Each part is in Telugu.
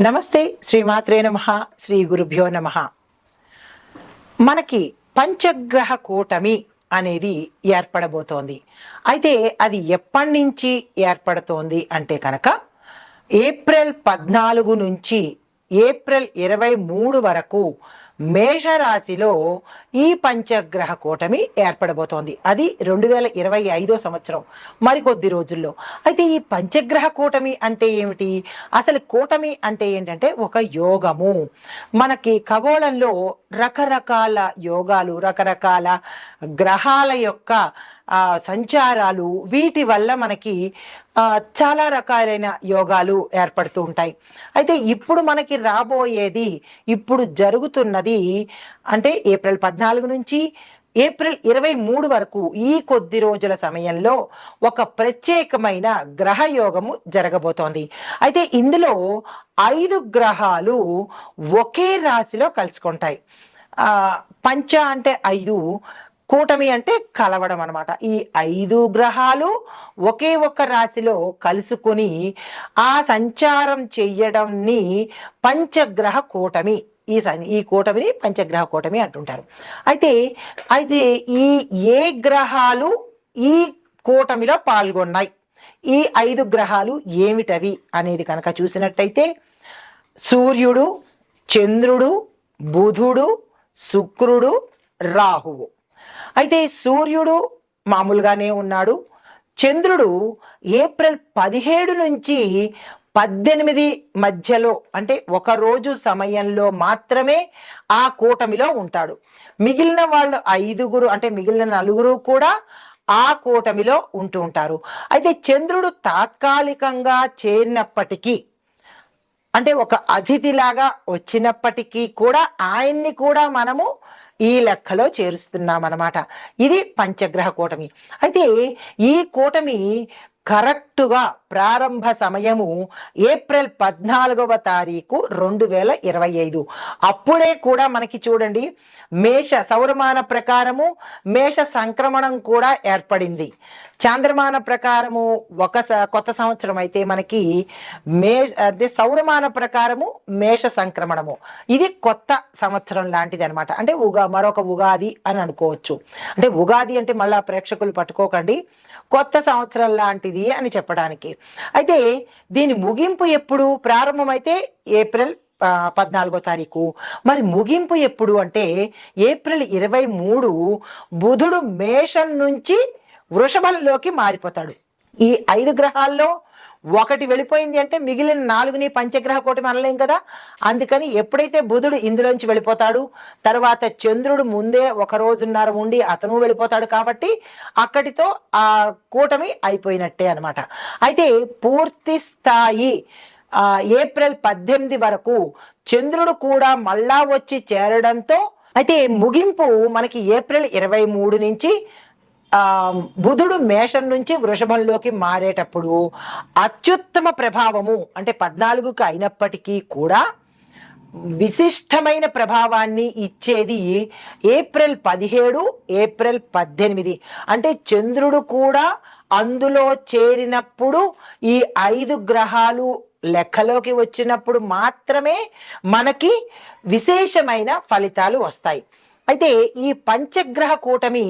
నమస్తే శ్రీమాత్రే నమః శ్రీ గురుభ్యో నమః. మనకి పంచగ్రహ కూటమి అనేది ఏర్పడబోతోంది. అయితే అది ఎప్పటి నుంచి ఏర్పడుతోంది అంటే కనుక ఏప్రిల్ 14 నుంచి ఏప్రిల్ 23 వరకు మేషరాశిలో ఈ పంచగ్రహ కూటమి ఏర్పడబోతోంది. అది 2025 సంవత్సరం మరికొద్ది రోజుల్లో. అయితే ఈ పంచగ్రహ కూటమి అంటే ఏమిటి? అసలు కూటమి అంటే ఏంటంటే ఒక యోగము. మనకి ఖగోళంలో రకరకాల యోగాలు, రకరకాల గ్రహాల యొక్క సంచారాలు, వీటి వల్ల మనకి చాలా రకాలైన యోగాలు ఏర్పడుతూ ఉంటాయి. అయితే ఇప్పుడు మనకి రాబోయేది, ఇప్పుడు జరుగుతున్నది అంటే ఏప్రిల్ 14 నుంచి ఏప్రిల్ 23 వరకు ఈ కొద్ది రోజుల సమయంలో ఒక ప్రత్యేకమైన గ్రహయోగము జరగబోతోంది. అయితే ఇందులో 5 గ్రహాలు ఒకే రాశిలో కలుసుకుంటాయి. పంచ అంటే 5, కూటమి అంటే కలవడం అనమాట. ఈ 5 గ్రహాలు ఒకే ఒక్క రాశిలో కలుసుకుని ఆ సంచారం చెయ్యడంని పంచగ్రహ కూటమి, ఈ కూటమిని పంచగ్రహ కూటమి అంటుంటారు. అయితే అయితే ఈ ఏ గ్రహాలు ఈ కూటమిలో పాల్గొన్నాయి, ఈ 5 గ్రహాలు ఏమిటవి అనేది కనుక చూసినట్టయితే సూర్యుడు, చంద్రుడు, బుధుడు, శుక్రుడు, రాహువు. అయితే సూర్యుడు మామూలుగానే ఉన్నాడు. చంద్రుడు ఏప్రిల్ 17 నుంచి 18 మధ్యలో అంటే ఒక రోజు సమయంలో మాత్రమే ఆ కూటమిలో ఉంటాడు. మిగిలిన వాళ్ళు 5 అంటే మిగిలిన 4 కూడా ఆ కూటమిలో ఉంటూ ఉంటారు. అయితే చంద్రుడు తాత్కాలికంగా చేరినప్పటికీ, అంటే ఒక అతిథిలాగా వచ్చినప్పటికీ కూడా ఆయన్ని కూడా మనము ఈ లెక్కలో చేరుస్తున్నామన్నమాట. ఇది పంచగ్రహ కూటమి. అయితే ఈ కూటమి కరెక్టుగా ప్రారంభ సమయము ఏప్రిల్ 14వ తారీఖు 2025. అప్పుడే కూడా మనకి చూడండి, మేష సౌరమాన ప్రకారము మేష సంక్రమణం కూడా ఏర్పడింది. చాంద్రమాన ప్రకారము కొత్త సంవత్సరం అయితే మనకి అదే సౌరమాన ప్రకారము మేష సంక్రమణము. ఇది కొత్త సంవత్సరం లాంటిది అనమాట. అంటే మరొక ఉగాది అని అనుకోవచ్చు. అంటే ఉగాది అంటే మళ్ళా ప్రేక్షకులు పట్టుకోకండి, కొత్త సంవత్సరం లాంటిది అని చెప్పడానికి. అయితే దీని ముగింపు ఎప్పుడు? ప్రారంభమైతే ఏప్రిల్ 14వ తారీఖు. మరి ముగింపు ఎప్పుడు అంటే ఏప్రిల్ 23 బుధుడు మేషం నుంచి వృషభంలోకి మారిపోతాడు. ఈ 5 గ్రహాల్లో ఒకటి వెళ్ళిపోయింది అంటే మిగిలిన 4ని పంచగ్రహ కూటమి అనలేం కదా. అందుకని ఎప్పుడైతే బుధుడు ఇందులోంచి వెళ్ళిపోతాడు, తర్వాత చంద్రుడు ముందే 1 రోజున్నర ఉండి అతను వెళ్ళిపోతాడు, కాబట్టి అక్కడితో ఆ కూటమి అయిపోయినట్టే అనమాట. అయితే పూర్తి స్థాయి ఏప్రిల్ 18 వరకు చంద్రుడు కూడా మళ్ళా వచ్చి చేరడంతో, అయితే ముగింపు మనకి ఏప్రిల్ 23 నుంచి బుధుడు మేషం నుంచి వృషభంలోకి మారేటప్పుడు అత్యుత్తమ ప్రభావము అంటే 14కి అయినప్పటికీ కూడా విశిష్టమైన ప్రభావాన్ని ఇచ్చేది ఏప్రిల్ 17, ఏప్రిల్ 18. అంటే చంద్రుడు కూడా అందులో చేరినప్పుడు, ఈ 5 గ్రహాలు లెక్కలోకి వచ్చినప్పుడు మాత్రమే మనకి విశేషమైన ఫలితాలు వస్తాయి. అయితే ఈ పంచగ్రహ కూటమి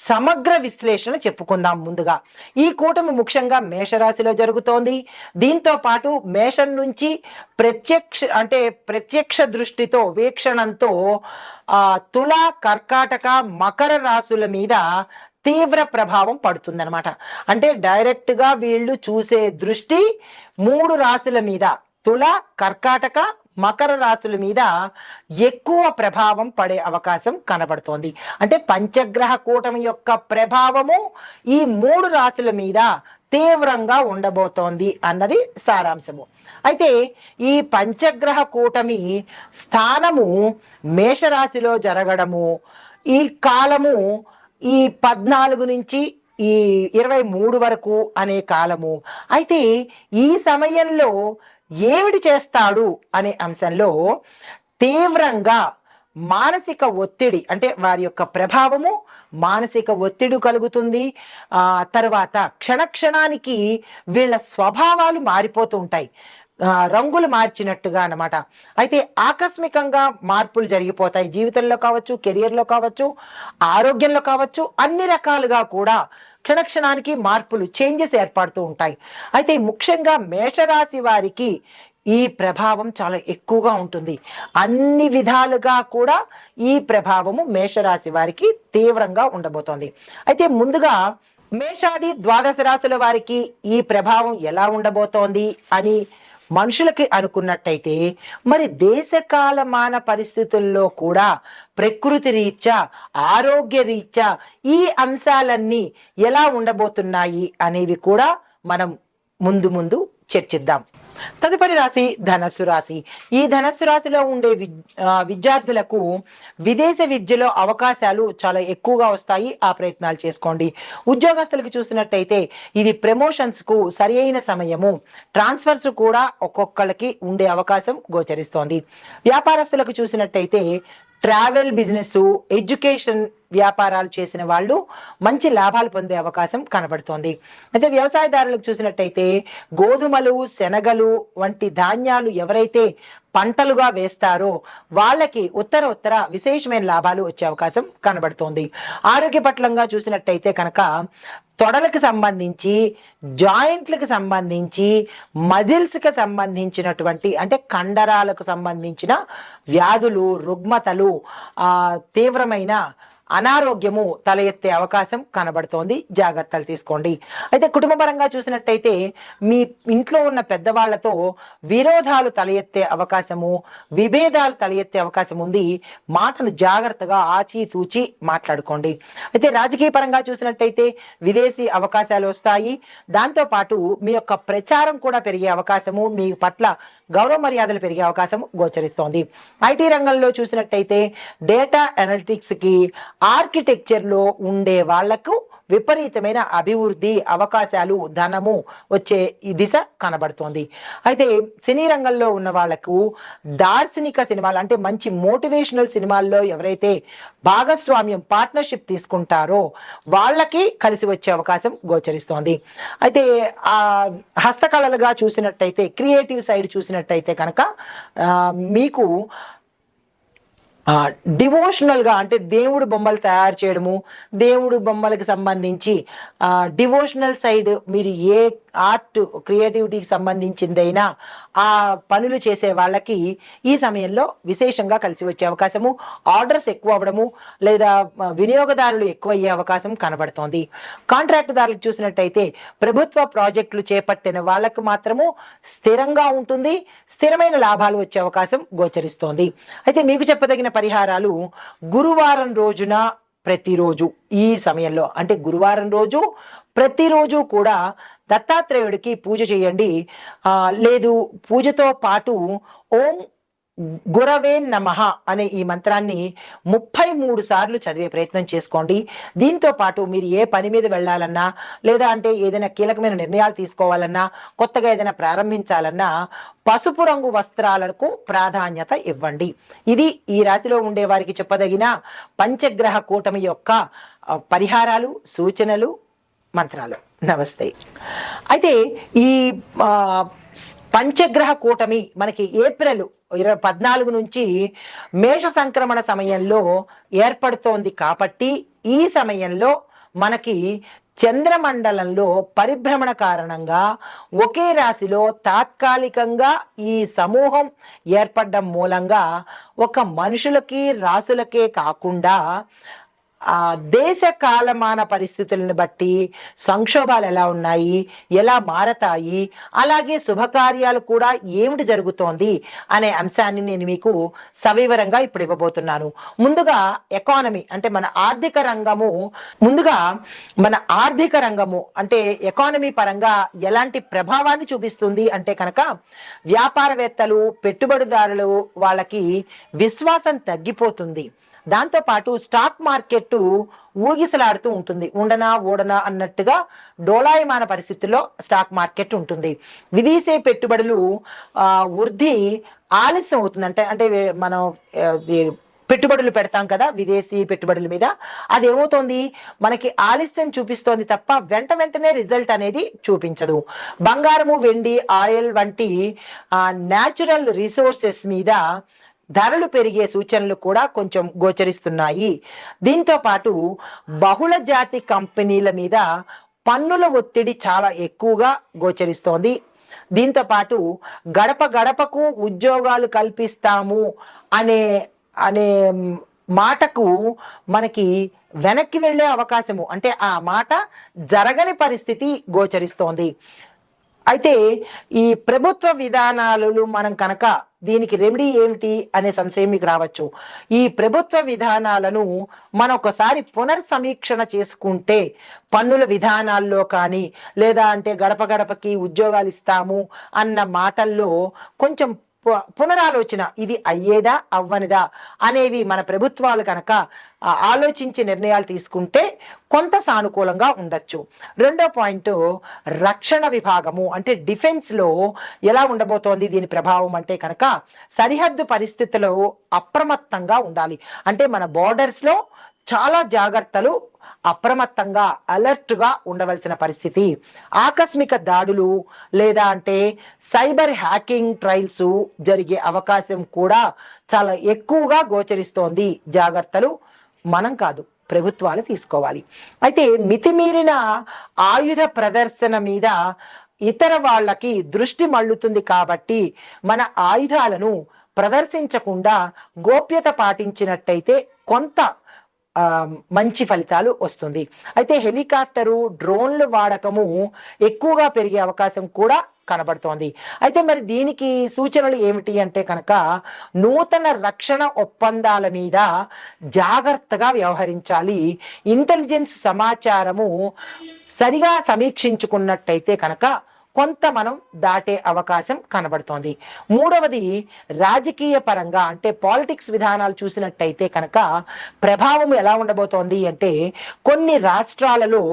సమగ్ర విశ్లేషణ చెప్పుకుందాం. ముందుగా ఈ కూటమి ముఖ్యంగా మేషరాశిలో జరుగుతోంది. దీంతో పాటు మేషం నుంచి ప్రత్యక్ష దృష్టితో, వీక్షణంతో తుల, కర్కాటక, మకర రాశుల మీద తీవ్ర ప్రభావం పడుతుందన్నమాట. అంటే డైరెక్ట్ గా వీళ్ళు చూసే దృష్టి 3 రాశుల మీద, తుల, కర్కాటక, మకర రాశుల మీద ఎక్కువ ప్రభావం పడే అవకాశం కనబడుతోంది. అంటే పంచగ్రహ కూటమి యొక్క ప్రభావము ఈ 3 రాశుల మీద తీవ్రంగా ఉండబోతోంది అన్నది సారాంశము. అయితే ఈ పంచగ్రహ కూటమి స్థానము మేషరాశిలో జరగడము, ఈ కాలము ఈ 14 నుంచి ఈ 23 వరకు అనే కాలము. అయితే ఈ సమయంలో ఏమిటి చేస్తాడు అనే అంశంలో తీవ్రంగా మానసిక ఒత్తిడి, అంటే వారి యొక్క ప్రభావము మానసిక ఒత్తిడి కలుగుతుంది. తర్వాత క్షణక్షణానికి వీళ్ళ స్వభావాలు మారిపోతూ ఉంటాయి. రంగులు మార్చినట్టుగా అన్నమాట. అయితే ఆకస్మికంగా మార్పులు జరిగిపోతాయి. జీవితంలో కావచ్చు, కెరియర్‌లో కావచ్చు, ఆరోగ్యంలో కావచ్చు, అన్ని రకాలుగా కూడా క్షణక్షణానికి మార్పులు, చేంజెస్ ఏర్పడుతూ ఉంటాయి. అయితే ముఖ్యంగా మేషరాశి వారికి ఈ ప్రభావం చాలా ఎక్కువగా ఉంటుంది. అన్ని విధాలుగా కూడా ఈ ప్రభావము మేషరాశి వారికి తీవ్రంగా ఉండబోతోంది. అయితే ముందుగా మేషాది ద్వాదశ రాశుల వారికి ఈ ప్రభావం ఎలా ఉండబోతోంది అని మనుషులకి అనుకున్నట్టయితే, మరి దేశకాలమాన పరిస్థితుల్లో కూడా ప్రకృతి రీత్యా, ఆరోగ్య రీత్యా ఈ అంశాలన్నీ ఎలా ఉండబోతున్నాయి అనేవి కూడా మనం ముందు ముందు చర్చిద్దాం. తదుపరి రాశి ధనస్సు రాశి. ఈ ధనస్సు రాశిలో ఉండే విద్యార్థులకు విదేశ విద్యలో అవకాశాలు చాలా ఎక్కువగా వస్తాయి. ఆ ప్రయత్నాలు చేసుకోండి. ఉద్యోగస్తులకు చూసినట్టయితే ఇది ప్రమోషన్స్ కు సరి అయిన సమయము. ట్రాన్స్ఫర్స్ కూడా ఒక్కొక్కళ్ళకి ఉండే అవకాశం గోచరిస్తోంది. వ్యాపారస్తులకు చూసినట్టయితే ట్రావెల్ బిజినెస్, ఎడ్యుకేషన్ వ్యాపారాలు చేసిన వాళ్ళు మంచి లాభాలు పొందే అవకాశం కనబడుతోంది. అయితే వ్యవసాయదారులకు చూసినట్టయితే గోధుమలు, శనగలు వంటి ధాన్యాలు ఎవరైతే పంటలుగా వేస్తారో వాళ్ళకి ఉత్తర విశేషమైన లాభాలు వచ్చే అవకాశం కనబడుతోంది. ఆరోగ్య పట్లంగా చూసినట్టయితే కనుక తొడలకు సంబంధించి, జాయింట్లకు సంబంధించి, మజిల్స్కి సంబంధించినటువంటి అంటే కండరాలకు సంబంధించిన వ్యాధులు, రుగ్మతలు, తీవ్రమైన అనారోగ్యము తల ఎత్తే అవకాశం కనబడుతోంది. జాగ్రత్తలు తీసుకోండి. అయితే కుటుంబపరంగా చూసినట్టయితే మీ ఇంట్లో ఉన్న పెద్దవాళ్లతో విరోధాలు తల ఎత్తే అవకాశము, విభేదాలు తల ఎత్తే అవకాశం ఉంది. మాటను జాగ్రత్తగా ఆచితూచి మాట్లాడుకోండి. అయితే రాజకీయ పరంగా చూసినట్టయితే విదేశీ అవకాశాలు వస్తాయి. దాంతో పాటు మీ యొక్క ప్రచారం కూడా పెరిగే అవకాశము, మీ పట్ల గౌరవ మర్యాదలు పెరిగే అవకాశం గోచరిస్తోంది. ఐటీ రంగంలో చూసినట్టయితే డేటా అనలిటిక్స్ కి, ఆర్కిటెక్చర్ లో ఉండే వాళ్లకు విపరీతమైన అభివృద్ధి, అవకాశాలు, ధనము వచ్చే ఈ దిశ కనబడుతోంది. అయితే సినీ రంగంలో ఉన్న వాళ్లకు దార్శనిక సినిమాలు అంటే మంచి మోటివేషనల్ సినిమాల్లో ఎవరైతే భాగస్వామ్యం, పార్ట్నర్షిప్ తీసుకుంటారో వాళ్ళకి కలిసి వచ్చే అవకాశం గోచరిస్తోంది. అయితే హస్తకళలుగా చూసినట్టయితే, క్రియేటివ్ సైడ్ చూసినట్టయితే కనుక మీకు డివోషనల్ గా అంటే దేవుడు బొమ్మలు తయారు చేయడము, దేవుడు బొమ్మలకు సంబంధించి డివోషనల్ సైడ్ మీరు ఏ ఆర్ట్ క్రియేటివిటీకి సంబంధించిందైనా ఆ పనులు చేసే వాళ్ళకి ఈ సమయంలో విశేషంగా కలిసి వచ్చే అవకాశము, ఆర్డర్స్ ఎక్కువ అవ్వడము లేదా వినియోగదారులు ఎక్కువ అయ్యే అవకాశం కనబడుతోంది. కాంట్రాక్ట్ దారులకు చూసినట్టయితే ప్రభుత్వ ప్రాజెక్టులు చేపట్టిన వాళ్ళకు మాత్రము స్థిరంగా ఉంటుంది, స్థిరమైన లాభాలు వచ్చే అవకాశం గోచరిస్తోంది. అయితే మీకు చెప్పదగిన పరిహారాలు గురువారం రోజున ప్రతిరోజు ఈ సమయంలో అంటే గురువారం రోజు ప్రతిరోజు కూడా దత్తాత్రేయుడికి పూజ చేయండి. లేదు పూజతో పాటు ఓం గురవే నమః అనే ఈ మంత్రాన్ని 33 సార్లు చదివే ప్రయత్నం చేసుకోండి. దీంతో పాటు మీరు ఏ పని మీద వెళ్ళాలన్నా లేదా అంటే ఏదైనా కీలకమైన నిర్ణయాలు తీసుకోవాలన్నా, కొత్తగా ఏదైనా ప్రారంభించాలన్నా పసుపు రంగు వస్త్రాలకు ప్రాధాన్యత ఇవ్వండి. ఇది ఈ రాశిలో ఉండే వారికి చెప్పదగిన పంచగ్రహ కూటమి యొక్క పరిహారాలు, సూచనలు, మంత్రాలు. నమస్తే. అయితే ఈ పంచగ్రహ కూటమి మనకి ఏప్రిల్ 14 నుంచి మేష సంక్రమణ సమయంలో ఏర్పడుతోంది కాబట్టి ఈ సమయంలో మనకి చంద్రమండలంలో పరిభ్రమణ కారణంగా ఒకే రాశిలో తాత్కాలికంగా ఈ సమూహం ఏర్పడడం మూలంగా ఒక మనుషులకి, రాసులకే కాకుండా దేశ కాలమాన పరిస్థితులను బట్టి సంక్షోభాలు ఎలా ఉన్నాయి, ఎలా మారతాయి, అలాగే శుభకార్యాలు కూడా ఏమిటి జరుగుతోంది అనే అంశాన్ని నేను మీకు సవివరంగా ఇప్పుడు ఇవ్వబోతున్నాను. ముందుగా ఎకానమీ అంటే మన ఆర్థిక రంగము అంటే ఎకానమీ పరంగా ఎలాంటి ప్రభావాన్ని చూపిస్తుంది అంటే కనుక వ్యాపారవేత్తలు, పెట్టుబడిదారులు వాళ్ళకి విశ్వాసం తగ్గిపోతుంది. దాంతో పాటు స్టాక్ మార్కెట్ ఊగిసలాడుతూ ఉంటుంది. ఊడనా అన్నట్టుగా డోలాయమాన పరిస్థితుల్లో స్టాక్ మార్కెట్ ఉంటుంది. విదేశీ పెట్టుబడులు వృద్ధి ఆలస్యం అవుతుంది. అంటే మనం పెట్టుబడులు పెడతాం కదా విదేశీ పెట్టుబడుల మీద, అది ఏమవుతోంది మనకి ఆలస్యం చూపిస్తోంది తప్ప వెంటనే రిజల్ట్ అనేది చూపించదు. బంగారము, వెండి, ఆయిల్ వంటి న్యాచురల్ రిసోర్సెస్ మీద ధరలు పెరిగే సూచనలు కూడా కొంచెం గోచరిస్తున్నాయి. దీంతో పాటు బహుళ జాతి కంపెనీల మీద పన్నుల ఒత్తిడి చాలా ఎక్కువగా గోచరిస్తోంది. దీంతో పాటు గడప గడపకు ఉద్యోగాలు కల్పిస్తాము అనే అనే మాటకు మనకి వెనక్కి వెళ్ళే అవకాశము, అంటే ఆ మాట జరగని పరిస్థితి గోచరిస్తోంది. అయితే ఈ ప్రభుత్వ విధానాలు మనం కనుక దీనికి రెమెడీ ఏమిటి అనే సంశయం మీకు రావచ్చు. ఈ ప్రభుత్వ విధానాలను మనం ఒకసారి పునర్సమీక్షణ చేసుకుంటే పన్నుల విధానాల్లో కానీ, లేదా అంటే గడప గడపకి ఉద్యోగాలు ఇస్తాము అన్న మాటల్లో కొంచెం పునరాలోచన, ఇది అయ్యేదా అవ్వనిదా అనేవి మన ప్రభుత్వాలు కనుక ఆలోచించి నిర్ణయాలు తీసుకుంటే కొంత సానుకూలంగా ఉండొచ్చు. రెండో పాయింట్, రక్షణ విభాగము అంటే డిఫెన్స్ లో ఎలా ఉండబోతోంది దీని ప్రభావం అంటే కనుక సరిహద్దు పరిస్థితుల్లో అప్రమత్తంగా ఉండాలి. అంటే మన బోర్డర్స్ లో చాలా జాగ్రత్తలు, అప్రమత్తంగా అలర్ట్గా ఉండవలసిన పరిస్థితి. ఆకస్మిక దాడులు లేదా అంటే సైబర్ హ్యాకింగ్ ట్రయల్స్ జరిగే అవకాశం కూడా చాలా ఎక్కువగా గోచరిస్తోంది. జాగ్రత్తలు మనం కాదు, ప్రభుత్వాలు తీసుకోవాలి. అయితే మితిమీరిన ఆయుధ ప్రదర్శన మీద ఇతర వాళ్ళకి దృష్టి మళ్ళుతుంది కాబట్టి మన ఆయుధాలను ప్రదర్శించకుండా గోప్యత పాటించినట్టయితే కొంత మంచి ఫలితాలు వస్తుంది. అయితే హెలికాప్టరు, డ్రోన్ల వాడకము ఎక్కువగా పెరిగే అవకాశం కూడా కనబడుతోంది. అయితే మరి దీనికి సూచనలు ఏమిటి అంటే కనుక నూతన రక్షణ ఒప్పందాల మీద జాగ్రత్తగా వ్యవహరించాలి. ఇంటెలిజెన్స్ సమాచారము సరిగా సమీక్షించుకున్నట్టయితే కనుక కొంత మనం దాటే అవకాశం కనబడుతోంది. మూడవది, రాజకీయ పరంగా అంటే పాలిటిక్స్ విధానాలు చూసినట్టయితే కనుక ప్రభావం ఎలా ఉండబోతోంది అంటే కొన్ని రాష్ట్రాలలో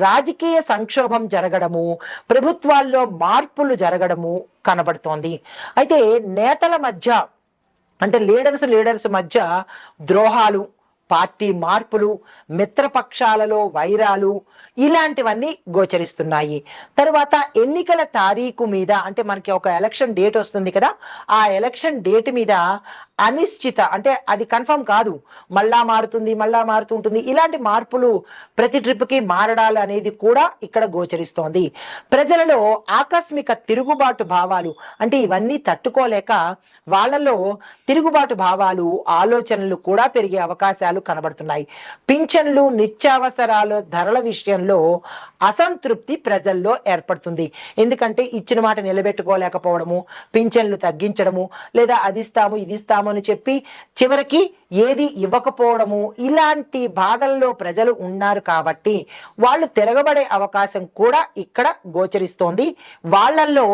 రాజకీయ సంక్షోభం జరగడము, ప్రభుత్వాల్లో మార్పులు జరగడము కనబడుతోంది. అయితే నేతల మధ్య అంటే లీడర్స్ మధ్య ద్రోహాలు, పార్టీ మార్పులు, మిత్రపక్షాలలో వైరాలు ఇలాంటివన్నీ గోచరిస్తున్నాయి. తర్వాత ఎన్నికల తారీఖు మీద అంటే మనకి ఒక ఎలక్షన్ డేట్ వస్తుంది కదా, ఆ ఎలక్షన్ డేట్ మీద అనిశ్చిత, అంటే అది కన్ఫర్మ్ కాదు, మళ్ళా మారుతూ ఉంటుంది. ఇలాంటి మార్పులు ప్రతి ట్రిప్కి మారడాలు అనేది కూడా ఇక్కడ గోచరిస్తోంది. ప్రజలలో ఆకస్మిక తిరుగుబాటు భావాలు, అంటే ఇవన్నీ తట్టుకోలేక వాళ్ళలో తిరుగుబాటు భావాలు, ఆలోచనలు కూడా పెరిగే అవకాశాలు కనబడుతున్నాయి. పింఛన్లు, నిత్యావసరాల ధరల విషయంలో అసంతృప్తి ప్రజల్లో ఏర్పడుతుంది. ఎందుకంటే ఇచ్చిన మాట నిలబెట్టుకోలేకపోవడము, పింఛన్లు తగ్గించడము, లేదా అది ఇస్తాము ఇది ఇస్తాము అని చెప్పి చివరికి ఏది ఇవ్వకపోవడము, ఇలాంటి బాధల్లో ప్రజలు ఉన్నారు కాబట్టి వాళ్ళు తిరగబడే అవకాశం కూడా ఇక్కడ గోచరిస్తోంది. వాళ్ళల్లో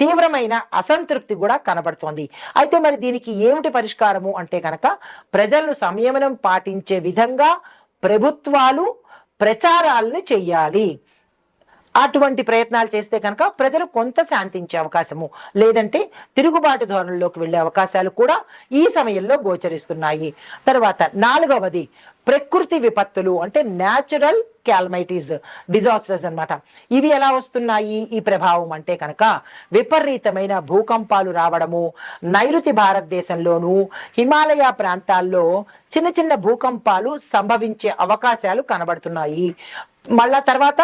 తీవ్రమైన అసంతృప్తి కూడా కనబడుతోంది. అయితే మరి దీనికి ఏమిటి పరిష్కారము అంటే కనుక ప్రజలను సంయమనం పాటించే విధంగా ప్రభుత్వాలు ప్రచారాలను చెయ్యాలి. అటువంటి ప్రయత్నాలు చేస్తే కనుక ప్రజలు కొంత శాంతించే అవకాశము, లేదంటే తిరుగుబాటు ధోరణిలోకి వెళ్ళే అవకాశాలు కూడా ఈ సమయంలో గోచరిస్తున్నాయి. తర్వాత నాలుగవది, ప్రకృతి విపత్తులు అంటే న్యాచురల్ క్యాలమైటీస్, డిజాస్టర్స్ అన్నమాట. ఇవి ఎలా వస్తున్నాయి ఈ ప్రభావం అంటే కనుక విపరీతమైన భూకంపాలు రావడము, నైరుతి భారతదేశంలోను హిమాలయ ప్రాంతాల్లో చిన్న చిన్న భూకంపాలు సంభవించే అవకాశాలు కనబడుతున్నాయి. మళ్ళా తర్వాత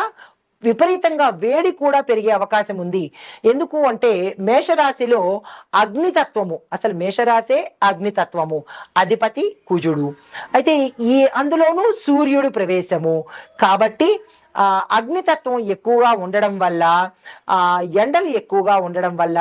విపరీతంగా వేడి కూడా పెరిగే అవకాశం ఉంది. ఎందుకు అంటే మేషరాశిలో అగ్నితత్వము, అసలు మేషరాశే అగ్నితత్వము, అధిపతి కుజుడు. అయితే అందులోనూ సూర్యుడు ప్రవేశము కాబట్టి అగ్నితత్వం ఎక్కువగా ఉండడం వల్ల, ఎండలు ఎక్కువగా ఉండడం వల్ల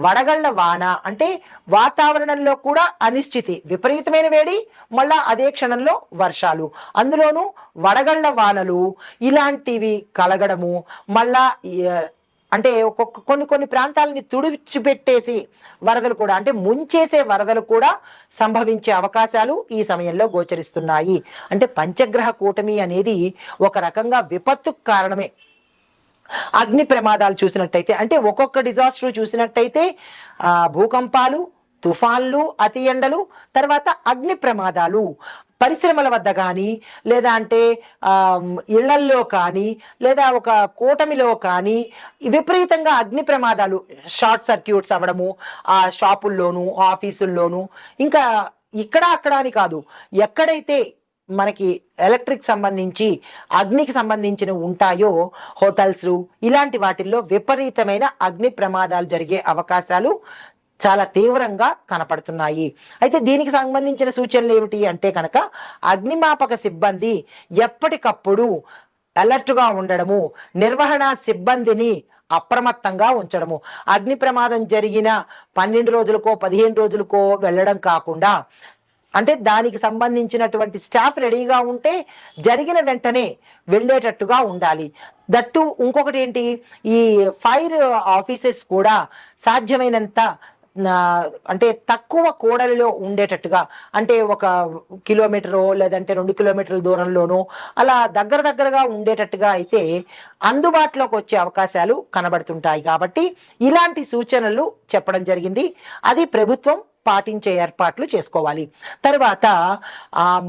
వడగళ్ల వాన, అంటే వాతావరణంలో కూడా అనిశ్చితి, విపరీతమైన వేడి, మళ్ళా అదే క్షణంలో వర్షాలు, అందులోనూ వడగళ్ల వానలు ఇలాంటివి కలగడము, మళ్ళా అంటే కొన్ని ప్రాంతాలని తుడిచిపెట్టేసి వరదలు కూడా, అంటే ముంచేసే వరదలు కూడా సంభవించే అవకాశాలు ఈ సమయంలో గోచరిస్తున్నాయి. అంటే పంచగ్రహ కూటమి అనేది ఒక రకంగా విపత్తుకు కారణమే. అగ్ని ప్రమాదాలు చూసినట్టయితే, అంటే ఒక్కొక్క డిజాస్టర్ చూసినట్టయితే భూకంపాలు, తుఫాన్లు, అతి ఎండలు, తర్వాత అగ్ని ప్రమాదాలు పరిశ్రమల వద్ద కానీ, లేదా అంటే ఇళ్లల్లో కానీ, లేదా ఒక కూటమిలో కానీ విపరీతంగా అగ్ని ప్రమాదాలు, షార్ట్ సర్క్యూట్స్ అవ్వడము ఆ షాపుల్లోనూ, ఆఫీసుల్లోనూ, ఇంకా ఇక్కడ అక్కడ అని కాదు, ఎక్కడైతే మనకి ఎలక్ట్రిక్ సంబంధించి అగ్నికి సంబంధించిన ఉంటాయో హోటల్స్ ఇలాంటి వాటిల్లో విపరీతమైన అగ్ని ప్రమాదాలు జరిగే అవకాశాలు చాలా తీవ్రంగా కనపడుతున్నాయి. అయితే దీనికి సంబంధించిన సూచనలు ఏమిటి అంటే కనుక అగ్నిమాపక సిబ్బంది ఎప్పటికప్పుడు అలర్ట్గా ఉండడము, నిర్వహణ సిబ్బందిని అప్రమత్తంగా ఉంచడము. అగ్ని ప్రమాదం జరిగిన 12 రోజులకో 15 రోజులకో వెళ్ళడం కాకుండా, అంటే దానికి సంబంధించినటువంటి స్టాఫ్ రెడీగా ఉంటే జరిగిన వెంటనే వెళ్ళేటట్టుగా ఉండాలి. దట్టు ఇంకొకటి ఏంటి, ఈ ఫైర్ ఆఫీసెస్ కూడా సాధ్యమైనంత అంటే తక్కువ కూడలిలో ఉండేటట్టుగా, అంటే 1 కిలోమీటరు లేదంటే 2 కిలోమీటర్ల దూరంలోనూ అలా దగ్గరగా ఉండేటట్టుగా అయితే అందుబాటులోకి వచ్చే అవకాశాలు కనబడుతుంటాయి. కాబట్టి ఇలాంటి సూచనలు చెప్పడం జరిగింది. అది ప్రభుత్వం పాటించే ఏర్పాట్లు చేసుకోవాలి. తర్వాత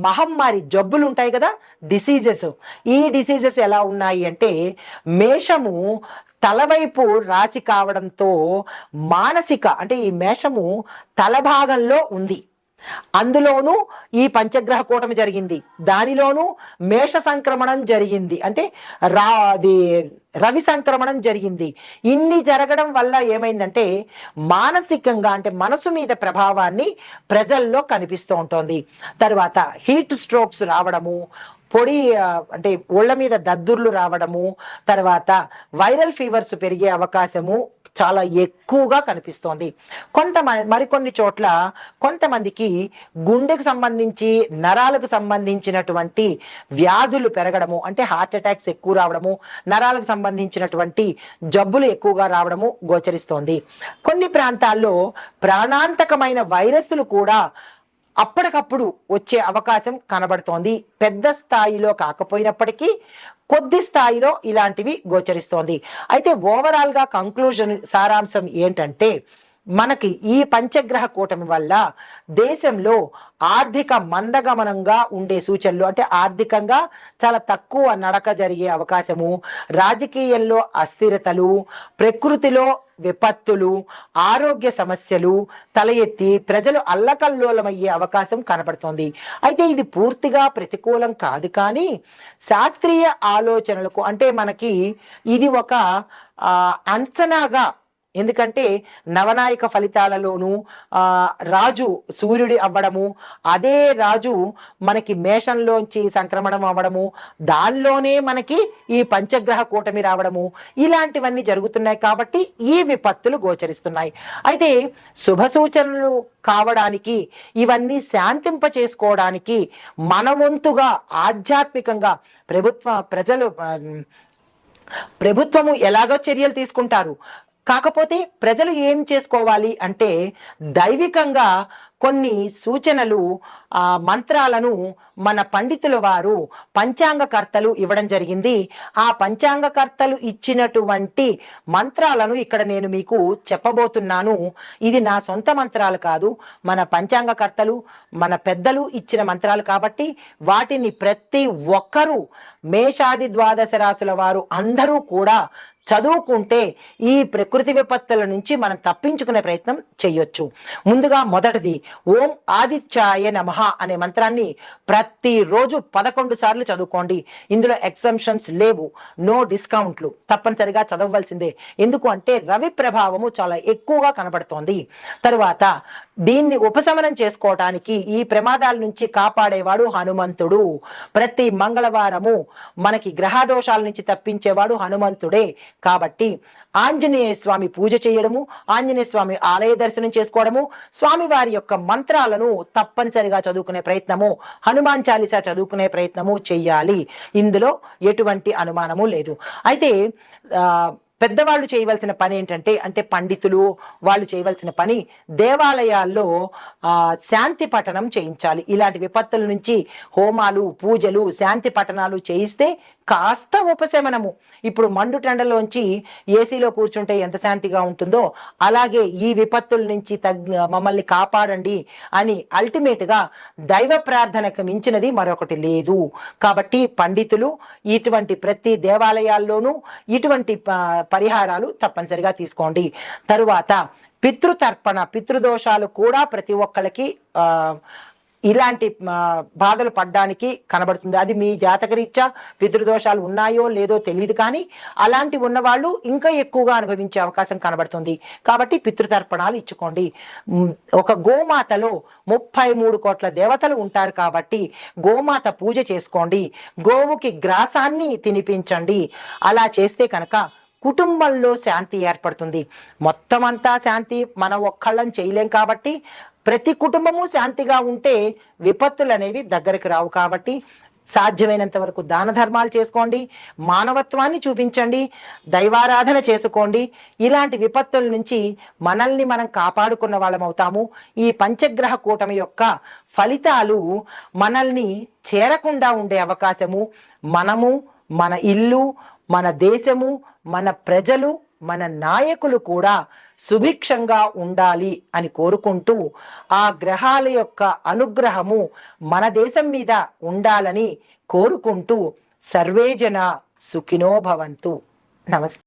మహమ్మారి జబ్బులు ఉంటాయి కదా, డిసీజెస్. ఈ డిసీజెస్ ఎలా ఉన్నాయి అంటే, మేషము తలవైపు రాశి కావడంతో మానసిక, అంటే ఈ మేషము తల భాగంలో ఉంది, అందులోనూ ఈ పంచగ్రహ కూటమి జరిగింది, దానిలోనూ మేష సంక్రమణం జరిగింది, అంటే రవి సంక్రమణం జరిగింది. ఇన్ని జరగడం వల్ల ఏమైందంటే మానసికంగా, అంటే మనసు మీద ప్రభావాన్ని ప్రజల్లో కనిపిస్తూ ఉంటుంది. తర్వాత హీట్ స్ట్రోక్స్ రావడము, పొడి అంటే ఒళ్ళ మీద దద్దుర్లు రావడము, తర్వాత వైరల్ ఫీవర్స్ పెరిగే అవకాశము చాలా ఎక్కువగా కనిపిస్తోంది. మరికొన్ని చోట్ల కొంతమందికి గుండెకు సంబంధించి, నరాలకు సంబంధించినటువంటి వ్యాధులు పెరగడము, అంటే హార్ట్ అటాక్స్ ఎక్కువ రావడము, నరాలకు సంబంధించినటువంటి జబ్బులు ఎక్కువగా రావడము గోచరిస్తోంది. కొన్ని ప్రాంతాల్లో ప్రాణాంతకమైన వైరస్లు కూడా అప్పటికప్పుడు వచ్చే అవకాశం కనబడుతోంది. పెద్ద స్థాయిలో కాకపోయినప్పటికీ కొద్ది స్థాయిలో ఇలాంటివి గోచరిస్తోంది. అయితే ఓవరాల్ గా కంక్లూజన్, సారాంశం ఏంటంటే, మనకి ఈ పంచగ్రహ కూటమి వల్ల దేశంలో ఆర్థిక మందగమనంగా ఉండే సూచనలు, అంటే ఆర్థికంగా చాలా తక్కువ నడక జరిగే అవకాశము, రాజకీయంలో అస్థిరతలు, ప్రకృతిలో విపత్తులు, ఆరోగ్య సమస్యలు తల ఎత్తి ప్రజలు అల్లకల్లోలమయ్యే అవకాశం కనపడుతోంది. అయితే ఇది పూర్తిగా ప్రతికూలం కాదు, కానీ శాస్త్రీయ ఆలోచనలకు, అంటే మనకి ఇది ఒక అంచనాగా, ఎందుకంటే నవనాయక ఫలితాలలోనూ రాజు సూర్యుడి అవ్వడము, అదే రాజు మనకి మేషంలోంచి సంక్రమణం అవ్వడము, దానిలోనే మనకి ఈ పంచగ్రహ కూటమి రావడము, ఇలాంటివన్నీ జరుగుతున్నాయి. కాబట్టి ఈ విపత్తులు గోచరిస్తున్నాయి. అయితే శుభ సూచనలు కావడానికి, ఇవన్నీ శాంతింప చేసుకోవడానికి మన వంతుగా ఆధ్యాత్మికంగా ప్రభుత్వము ఎలాగో చర్యలు తీసుకుంటారు. కాకపోతే ప్రజలు ఏం చేసుకోవాలి అంటే, దైవికంగా కొన్ని సూచనలు, మంత్రాలను మన పండితుల వారు పంచాంగకర్తలు ఇవ్వడం జరిగింది. ఆ పంచాంగకర్తలు ఇచ్చినటువంటి మంత్రాలను ఇక్కడ నేను మీకు చెప్పబోతున్నాను. ఇది నా సొంత మంత్రాలు కాదు, మన పంచాంగకర్తలు, మన పెద్దలు ఇచ్చిన మంత్రాలు. కాబట్టి వాటిని ప్రతి ఒక్కరూ, మేషాది ద్వాదశ రాశుల వారు అందరూ కూడా చదువుకుంటే ఈ ప్రకృతి విపత్తుల నుంచి మనం తప్పించుకునే ప్రయత్నం చేయొచ్చు. ముందుగా మొదటిది ఓం ఆదిత్యాయ నమః అనే మంత్రాన్ని ప్రతిరోజు 11 సార్లు చదువుకోండి. ఇందులో ఎగ్జంప్షన్స్ లేవు, నో డిస్కౌంట్లు, తప్పనిసరిగా చదవవలసిందే. ఎందుకు అంటే రవి ప్రభావము చాలా ఎక్కువగా కనబడుతోంది. తరువాత దీన్ని ఉపశమనం చేసుకోవటానికి, ఈ ప్రమాదాల నుంచి కాపాడేవాడు హనుమంతుడు. ప్రతి మంగళవారము మనకి గ్రహదోషాల నుంచి తప్పించేవాడు హనుమంతుడే. కాబట్టి ఆంజనేయ స్వామి పూజ చేయడము, ఆంజనేయ స్వామి ఆలయ దర్శనం చేసుకోవడము, స్వామి వారి యొక్క మంత్రాలను తప్పనిసరిగా చదువుకునే ప్రయత్నము, హనుమాన్ చాలీసా చదువుకునే ప్రయత్నము చెయ్యాలి. ఇందులో ఎటువంటి అనుమానము లేదు. అయితే పెద్దవాళ్ళు చేయవలసిన పని ఏంటంటే, అంటే పండితులు వాళ్ళు చేయవలసిన పని, దేవాలయాల్లో శాంతి పఠనం చేయించాలి. ఇలాంటి విపత్తుల నుంచి హోమాలు, పూజలు, శాంతి పఠనాలు చేయిస్తే కాస్త ఉపశమనము. ఇప్పుడు మండుటెండలోంచి ఏసీలో కూర్చుంటే ఎంత శాంతిగా ఉంటుందో అలాగే ఈ విపత్తుల నుంచి మమ్మల్ని కాపాడండి అని అల్టిమేట్గా దైవ ప్రార్థనకు మించినది మరొకటి లేదు. కాబట్టి పండితులు ఇటువంటి ప్రతి దేవాలయాల్లోనూ ఇటువంటి పరిహారాలు తప్పనిసరిగా తీసుకోండి. తరువాత పితృతర్పణ, పితృదోషాలు కూడా ప్రతి ఒక్కళ్ళకి ఇలాంటి బాధలు పడ్డానికి కనబడుతుంది. అది మీ జాతకరీత్యా పితృదోషాలు ఉన్నాయో లేదో తెలియదు, కానీ అలాంటి ఉన్నవాళ్ళు ఇంకా ఎక్కువగా అనుభవించే అవకాశం కనబడుతుంది. కాబట్టి పితృతర్పణాలు ఇచ్చుకోండి. ఒక గోమాతలో 33 కోట్ల దేవతలు ఉంటారు కాబట్టి గోమాత పూజ చేసుకోండి. గోవుకి గ్రాసాన్ని తినిపించండి. అలా చేస్తే కనుక కుటుంబంలో శాంతి ఏర్పడుతుంది. మొత్తం అంతా శాంతి మనం ఒక్కళ్ళని చేయలేం కాబట్టి ప్రతి కుటుంబము శాంతిగా ఉంటే విపత్తులు అనేవి దగ్గరికి రావు. కాబట్టి సాధ్యమైనంత వరకు దాన ధర్మాలు చేసుకోండి, మానవత్వాన్ని చూపించండి, దైవారాధన చేసుకోండి. ఇలాంటి విపత్తుల నుంచి మనల్ని మనం కాపాడుకున్న వాళ్ళం అవుతాము. ఈ పంచగ్రహ కూటమి యొక్క ఫలితాలు మనల్ని చేరకుండా ఉండే అవకాశము, మనము, మన ఇల్లు, మన దేశము, మన ప్రజలు, మన నాయకులు కూడా సుభిక్షంగా ఉండాలి అని కోరుకుంటూ ఆ గ్రహాల యొక్క అనుగ్రహము మన దేశం మీద ఉండాలని కోరుకుంటూ సర్వేజన సుఖినో భవంతు. నమస్తే.